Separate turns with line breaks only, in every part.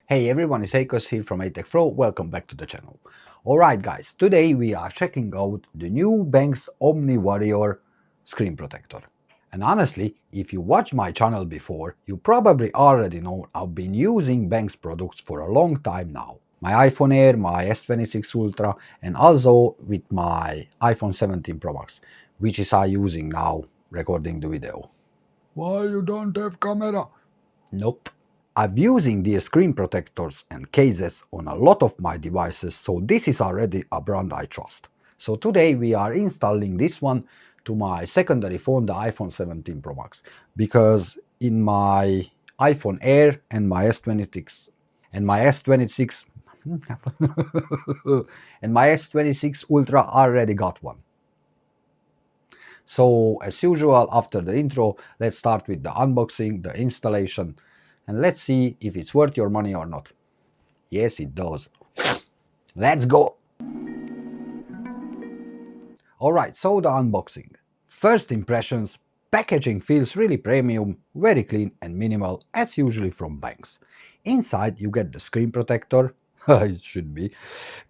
Hey everyone, it's Akos here from iTechFlow. Welcome back to the channel. Alright guys, today we are checking out the new Benks OmniWarrior screen protector. And honestly, if you watched my channel before, you probably already know I've been using Benks products for a long time now. My iPhone Air, my S26 Ultra, and also with my iPhone 17 Pro Max, which is I using now recording the video.
Why you don't have camera?
Nope. I'm using these screen protectors and cases on a lot of my devices, so this is already a brand I trust. So today we are installing this one to my secondary phone, the iPhone 17 Pro Max, because in my iPhone Air and my S26 and my S26 and my S26 Ultra already got one. So as usual, after the intro, let's start with the unboxing, the installation, and let's see if it's worth your money or not. Yes, it does. Let's go! Alright, so the unboxing. First impressions, packaging feels really premium, very clean and minimal, as usually from Benks. Inside you get the screen protector, it should be,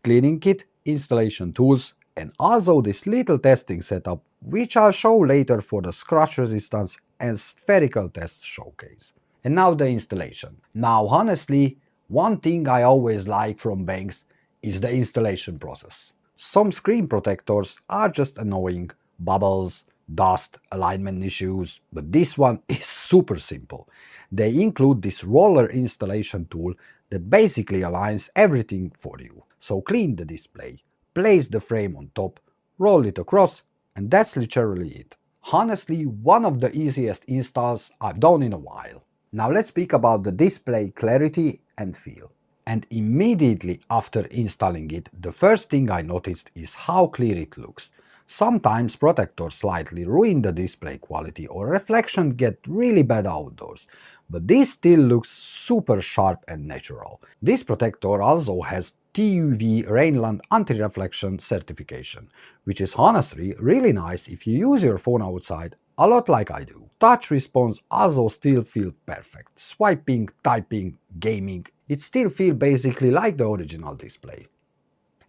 cleaning kit, installation tools, and also this little testing setup, which I'll show later for the scratch resistance and spherical test showcase. And now the installation. Now honestly, one thing I always like from Benks is the installation process. Some screen protectors are just annoying, bubbles, dust, alignment issues, but this one is super simple. They include this roller installation tool that basically aligns everything for you. So clean the display, place the frame on top, roll it across, and that's literally it. Honestly, one of the easiest installs I've done in a while. Now let's speak about the display clarity and feel. And immediately after installing it, the first thing I noticed is how clear it looks. Sometimes protectors slightly ruin the display quality or reflection get really bad outdoors, but this still looks super sharp and natural. This protector also has TUV Rheinland anti-reflection certification, which is honestly really nice if you use your phone outside, a lot like I do. Touch response also still feels perfect. Swiping, typing, gaming, it still feels basically like the original display.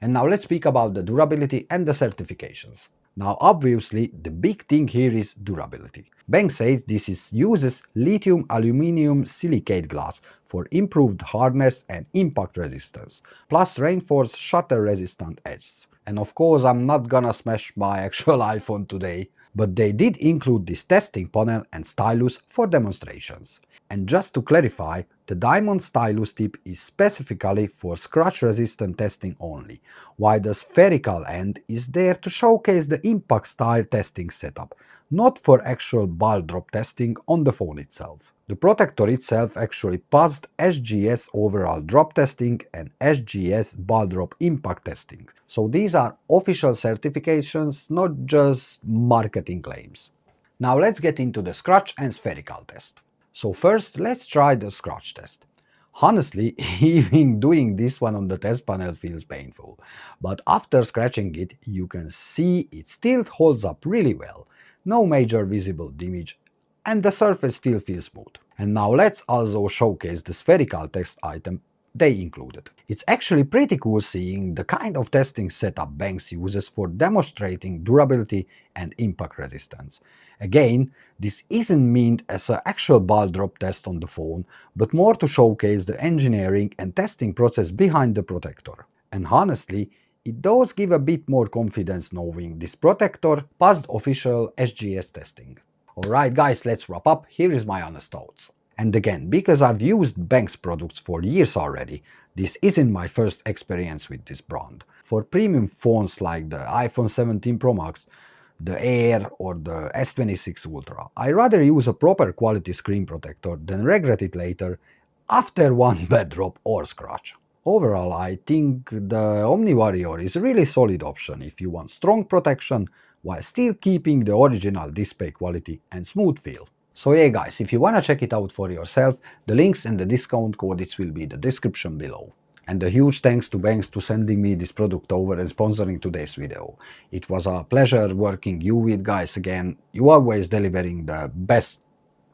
And now let's speak about the durability and the certifications. Now obviously the big thing here is durability. Benks says this uses lithium-aluminum-silicate glass for improved hardness and impact resistance, plus reinforced shatter-resistant edges. And of course I'm not gonna smash my actual iPhone today, but they did include this testing panel and stylus for demonstrations. And just to clarify, the diamond stylus tip is specifically for scratch-resistant testing only, while the spherical end is there to showcase the impact style testing setup, not for actual ball drop testing on the phone itself. The protector itself actually passed SGS overall drop testing and SGS ball drop impact testing. So these are official certifications, not just marketing claims. Now let's get into the scratch and spherical test. So first, let's try the scratch test. Honestly, even doing this one on the test panel feels painful, but after scratching it, you can see it still holds up really well. No major visible damage, and the surface still feels smooth. And now let's also showcase the spherical test item they included. It's actually pretty cool seeing the kind of testing setup Benks uses for demonstrating durability and impact resistance. Again, this isn't meant as an actual ball drop test on the phone, but more to showcase the engineering and testing process behind the protector. And honestly, it does give a bit more confidence knowing this protector passed official SGS testing. Alright guys, let's wrap up. Here is my honest thoughts. And again, because I've used Benks products for years already, this isn't my first experience with this brand. For premium phones like the iPhone 17 Pro Max, the Air or the S26 Ultra, I rather use a proper quality screen protector than regret it later after one bad drop or scratch. Overall, I think the OmniWarrior is a really solid option if you want strong protection while still keeping the original display quality and smooth feel. So yeah guys, if you wanna check it out for yourself, the links and the discount codes will be in the description below. And a huge thanks to Benks to sending me this product over and sponsoring today's video. It was a pleasure working you with guys again. You always delivering the best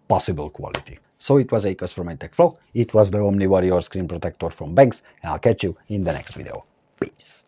possible quality. So it was Akos from EdTechFlow, it was the OmniWarrior screen protector from Benks, and I'll catch you in the next video. Peace!